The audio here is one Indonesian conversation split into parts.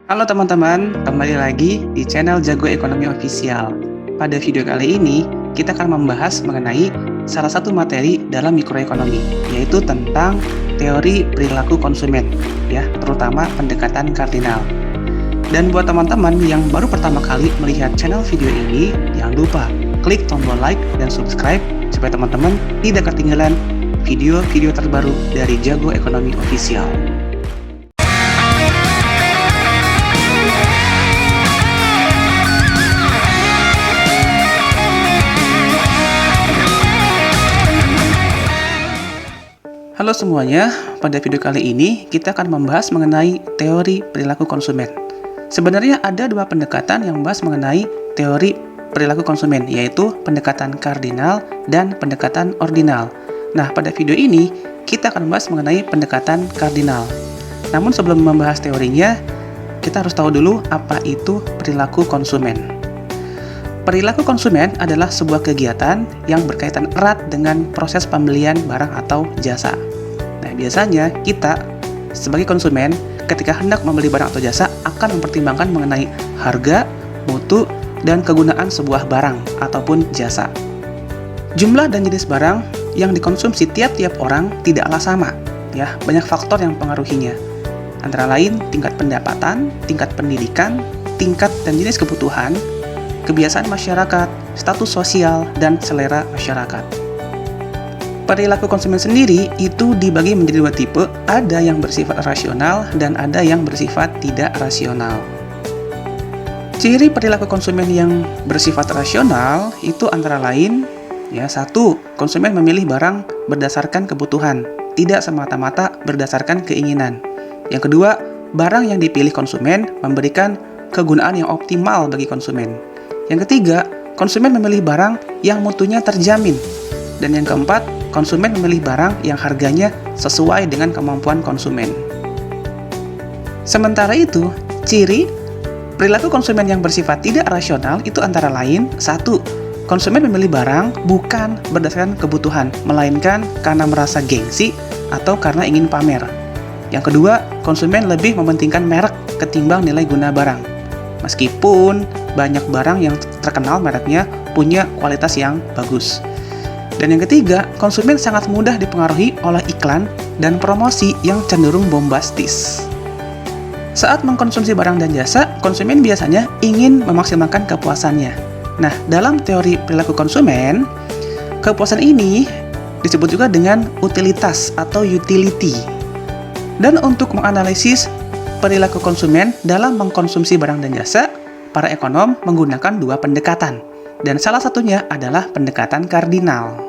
Halo teman-teman, kembali lagi di channel Jago Ekonomi Official. Pada video kali ini, kita akan membahas mengenai salah satu materi dalam mikroekonomi, yaitu tentang teori perilaku konsumen, ya, terutama pendekatan kardinal. Dan buat teman-teman yang baru pertama kali melihat channel video ini, jangan lupa klik tombol like dan subscribe supaya teman-teman tidak ketinggalan video-video terbaru dari Jago Ekonomi Official. Halo semuanya, pada video kali ini kita akan membahas mengenai teori perilaku konsumen. Sebenarnya ada dua pendekatan yang membahas mengenai teori perilaku konsumen, yaitu pendekatan kardinal dan pendekatan ordinal. Nah, pada video ini kita akan membahas mengenai pendekatan kardinal. Namun sebelum membahas teorinya, kita harus tahu dulu apa itu perilaku konsumen. Perilaku konsumen adalah sebuah kegiatan yang berkaitan erat dengan proses pembelian barang atau jasa. Nah, biasanya kita sebagai konsumen ketika hendak membeli barang atau jasa akan mempertimbangkan mengenai harga, mutu, dan kegunaan sebuah barang ataupun jasa. Jumlah dan jenis barang yang dikonsumsi tiap-tiap orang tidaklah sama, ya, banyak faktor yang mempengaruhinya. Antara lain tingkat pendapatan, tingkat pendidikan, tingkat dan jenis kebutuhan, kebiasaan masyarakat, status sosial, dan selera masyarakat. Perilaku konsumen sendiri itu dibagi menjadi dua tipe, ada yang bersifat rasional dan ada yang bersifat tidak rasional. Ciri perilaku konsumen yang bersifat rasional itu antara lain, ya, satu, konsumen memilih barang berdasarkan kebutuhan, tidak semata-mata berdasarkan keinginan. Yang kedua, barang yang dipilih konsumen memberikan kegunaan yang optimal bagi konsumen. Yang ketiga, konsumen memilih barang yang mutunya terjamin. Dan yang keempat, konsumen memilih barang yang harganya sesuai dengan kemampuan konsumen. Sementara itu, ciri perilaku konsumen yang bersifat tidak rasional itu antara lain, satu, konsumen memilih barang bukan berdasarkan kebutuhan, melainkan karena merasa gengsi atau karena ingin pamer. Yang kedua, konsumen lebih mementingkan merek ketimbang nilai guna barang. Meskipun banyak barang yang terkenal mereknya punya kualitas yang bagus. Dan yang ketiga, konsumen sangat mudah dipengaruhi oleh iklan dan promosi yang cenderung bombastis. Saat mengkonsumsi barang dan jasa, konsumen biasanya ingin memaksimalkan kepuasannya. Nah, dalam teori perilaku konsumen, kepuasan ini disebut juga dengan utilitas atau utility. Dan untuk menganalisis perilaku konsumen dalam mengkonsumsi barang dan jasa, para ekonom menggunakan dua pendekatan, dan salah satunya adalah pendekatan kardinal.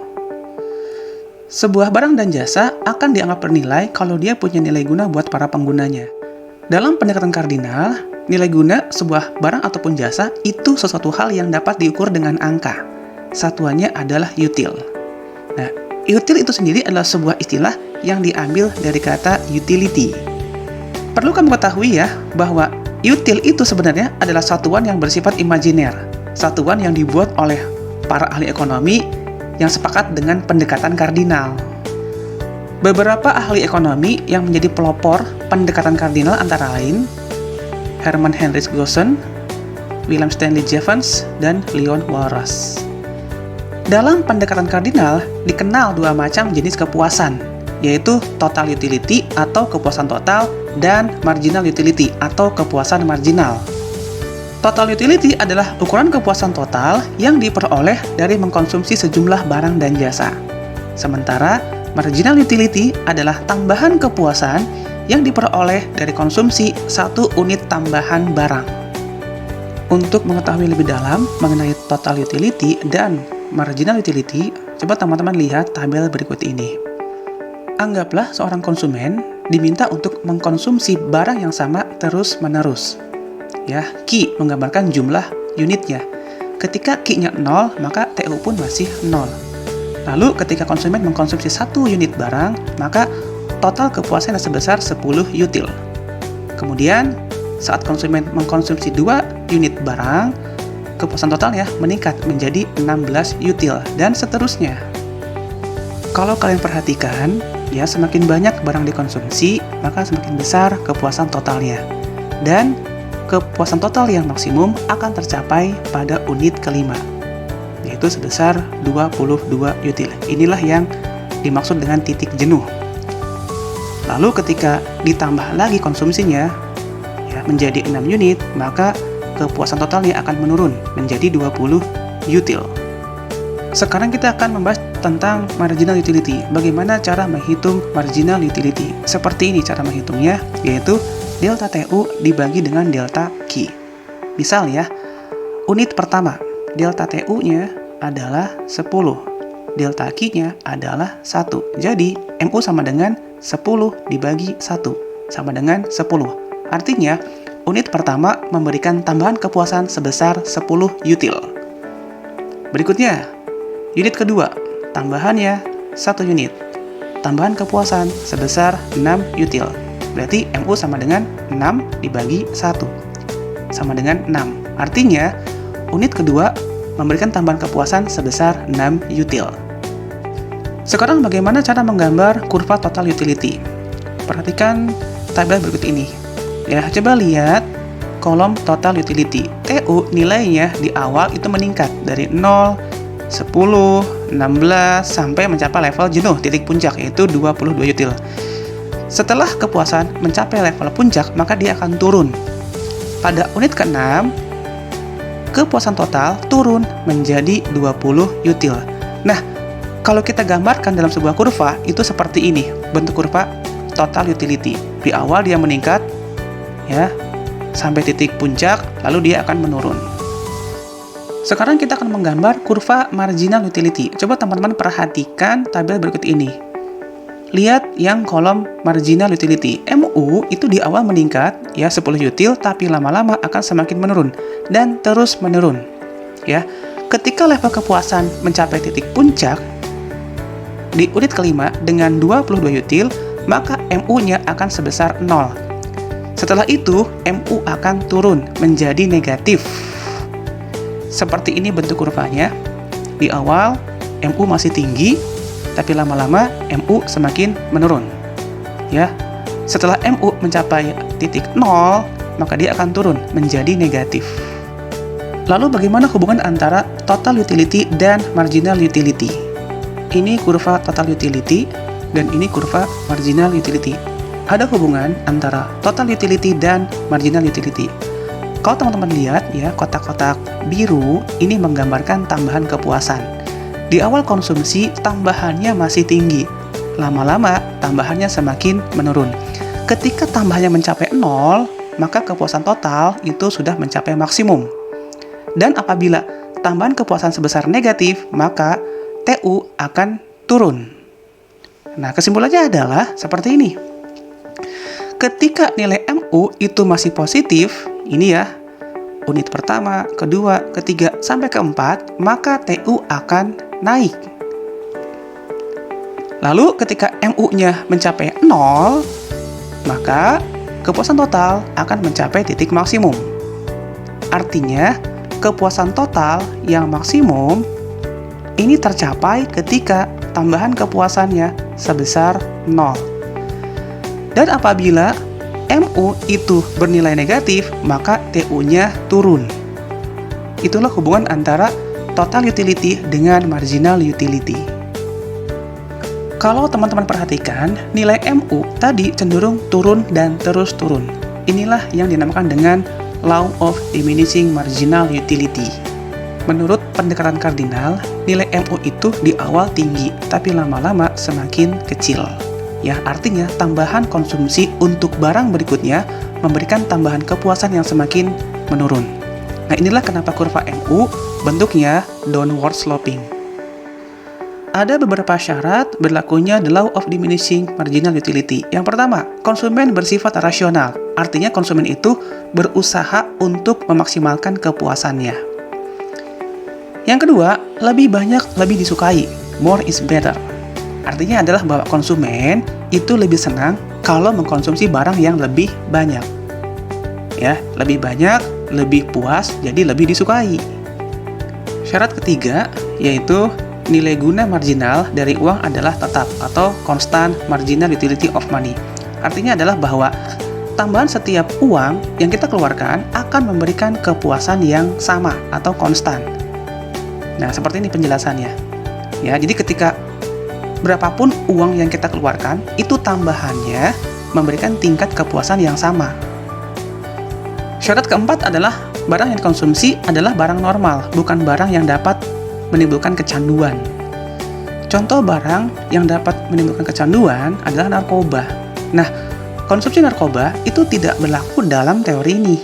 Sebuah barang dan jasa akan dianggap bernilai kalau dia punya nilai guna buat para penggunanya. Dalam pendekatan kardinal, nilai guna sebuah barang ataupun jasa itu sesuatu hal yang dapat diukur dengan angka. Satuannya adalah util. Nah, util itu sendiri adalah sebuah istilah yang diambil dari kata utility. Perlu kamu ketahui ya, bahwa util itu sebenarnya adalah satuan yang bersifat imajiner, satuan yang dibuat oleh para ahli ekonomi yang sepakat dengan pendekatan kardinal. Beberapa ahli ekonomi yang menjadi pelopor pendekatan kardinal antara lain Hermann Heinrich Goosen, William Stanley Jevons, dan Leon Walras. Dalam pendekatan kardinal dikenal dua macam jenis kepuasan, yaitu total utility atau kepuasan total dan marginal utility atau kepuasan marginal. Total utility adalah ukuran kepuasan total yang diperoleh dari mengkonsumsi sejumlah barang dan jasa. Sementara marginal utility adalah tambahan kepuasan yang diperoleh dari konsumsi satu unit tambahan barang. Untuk mengetahui lebih dalam mengenai total utility dan marginal utility, coba teman-teman lihat tabel berikut ini. Anggaplah seorang konsumen diminta untuk mengkonsumsi barang yang sama terus-menerus. Ya, Q menggambarkan jumlah unitnya. Ketika Q-nya 0, maka TU pun masih 0. Lalu ketika konsumen mengkonsumsi 1 unit barang, maka total kepuasannya sebesar 10 util. Kemudian, saat konsumen mengkonsumsi 2 unit barang, kepuasan totalnya meningkat menjadi 16 util, dan seterusnya. Kalau kalian perhatikan, ya, semakin banyak barang dikonsumsi, maka semakin besar kepuasan totalnya. Dan kepuasan total yang maksimum akan tercapai pada unit kelima, yaitu sebesar 22 util. Inilah yang dimaksud dengan titik jenuh. Lalu ketika ditambah lagi konsumsinya ya, menjadi 6 unit, maka kepuasan totalnya akan menurun menjadi 20 util. Sekarang kita akan membahas tentang marginal utility. Bagaimana cara menghitung marginal utility? Seperti ini cara menghitungnya, yaitu delta TU dibagi dengan delta Q. Misal ya, unit pertama, delta TU-nya adalah 10, delta Q-nya adalah 1. Jadi, MU sama dengan 10 dibagi 1, sama dengan 10. Artinya, unit pertama memberikan tambahan kepuasan sebesar 10 util. Berikutnya, unit kedua, tambahannya 1 unit. Tambahan kepuasan sebesar 6 util. Berarti MU sama dengan 6 dibagi 1. Sama dengan 6. Artinya, unit kedua memberikan tambahan kepuasan sebesar 6 util. Sekarang bagaimana cara menggambar kurva total utility? Perhatikan tabel berikut ini. Ya, coba lihat kolom total utility. TU nilainya di awal itu meningkat dari 0, 10, 16 sampai mencapai level jenuh titik puncak yaitu 22 util. Setelah kepuasan mencapai level puncak, maka dia akan turun. Pada unit ke-6, kepuasan total turun menjadi 20 util. Nah, kalau kita gambarkan dalam sebuah kurva, itu seperti ini, bentuk kurva total utility. Di awal dia meningkat, ya, sampai titik puncak, lalu dia akan menurun. Sekarang kita akan menggambar kurva marginal utility. Coba teman-teman perhatikan tabel berikut ini. Lihat yang kolom marginal utility. MU itu di awal meningkat, ya 10 util, tapi lama-lama akan semakin menurun dan terus menurun. Ya, ketika level kepuasan mencapai titik puncak di unit kelima dengan 22 util, maka MU-nya akan sebesar 0. Setelah itu, MU akan turun menjadi negatif. Seperti ini bentuk kurvanya. Di awal, MU masih tinggi, tapi lama-lama MU semakin menurun. Ya, setelah MU mencapai titik 0, maka dia akan turun menjadi negatif. Lalu bagaimana hubungan antara total utility dan marginal utility? Ini kurva total utility dan ini kurva marginal utility. Ada hubungan antara total utility dan marginal utility. Kalau teman-teman lihat ya, kotak-kotak biru ini menggambarkan tambahan kepuasan. Di awal konsumsi, tambahannya masih tinggi. Lama-lama, tambahannya semakin menurun. Ketika tambahannya mencapai 0, maka kepuasan total itu sudah mencapai maksimum. Dan apabila tambahan kepuasan sebesar negatif, maka TU akan turun. Nah, kesimpulannya adalah seperti ini. Ketika nilai MU itu masih positif, ini ya, unit pertama, kedua, ketiga, sampai keempat, maka TU akan naik. Lalu ketika MU-nya mencapai 0, maka kepuasan total akan mencapai titik maksimum. Artinya, kepuasan total yang maksimum ini tercapai ketika tambahan kepuasannya sebesar 0. Dan apabila MU itu bernilai negatif, maka TU-nya turun. Itulah hubungan antara total utility dengan marginal utility. Kalau teman-teman perhatikan, nilai MU tadi cenderung turun dan terus turun. Inilah yang dinamakan dengan Law of Diminishing Marginal Utility. Menurut pendekatan kardinal, nilai MU itu di awal tinggi, tapi lama-lama semakin kecil. Ya, artinya tambahan konsumsi untuk barang berikutnya memberikan tambahan kepuasan yang semakin menurun. Nah, inilah kenapa kurva MU bentuknya downward sloping. Ada beberapa syarat berlakunya the law of diminishing marginal utility. Yang pertama, konsumen bersifat rasional. Artinya konsumen itu berusaha untuk memaksimalkan kepuasannya. Yang kedua, lebih banyak lebih disukai. More is better. Artinya adalah bahwa konsumen itu lebih senang kalau mengkonsumsi barang yang lebih banyak. Ya, lebih banyak, lebih puas, jadi lebih disukai. Syarat ketiga, yaitu nilai guna marginal dari uang adalah tetap atau constant marginal utility of money. Artinya adalah bahwa tambahan setiap uang yang kita keluarkan akan memberikan kepuasan yang sama atau konstan. Nah, seperti ini penjelasannya. Ya, jadi ketika berapapun uang yang kita keluarkan, itu tambahannya memberikan tingkat kepuasan yang sama. Syarat keempat adalah barang yang dikonsumsi adalah barang normal, bukan barang yang dapat menimbulkan kecanduan. Contoh barang yang dapat menimbulkan kecanduan adalah narkoba. Nah, konsumsi narkoba itu tidak berlaku dalam teori ini.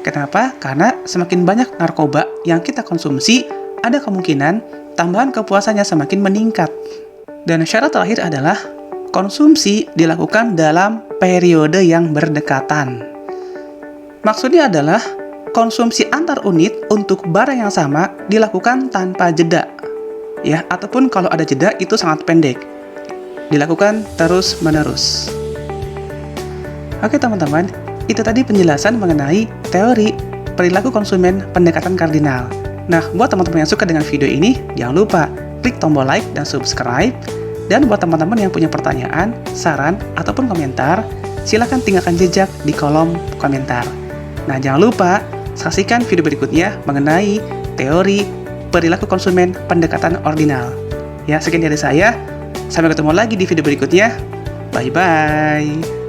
Kenapa? Karena semakin banyak narkoba yang kita konsumsi, ada kemungkinan tambahan kepuasannya semakin meningkat. Dan syarat terakhir adalah konsumsi dilakukan dalam periode yang berdekatan. Maksudnya adalah konsumsi antar unit untuk barang yang sama dilakukan tanpa jeda. Ya, ataupun kalau ada jeda itu sangat pendek. Dilakukan terus-menerus. Oke teman-teman, itu tadi penjelasan mengenai teori perilaku konsumen pendekatan kardinal. Nah, buat teman-teman yang suka dengan video ini, jangan lupa klik tombol like dan subscribe. Dan buat teman-teman yang punya pertanyaan, saran, ataupun komentar, silakan tinggalkan jejak di kolom komentar. Nah, jangan lupa saksikan video berikutnya mengenai teori perilaku konsumen pendekatan ordinal. Ya, sekian dari saya. Sampai ketemu lagi di video berikutnya. Bye-bye.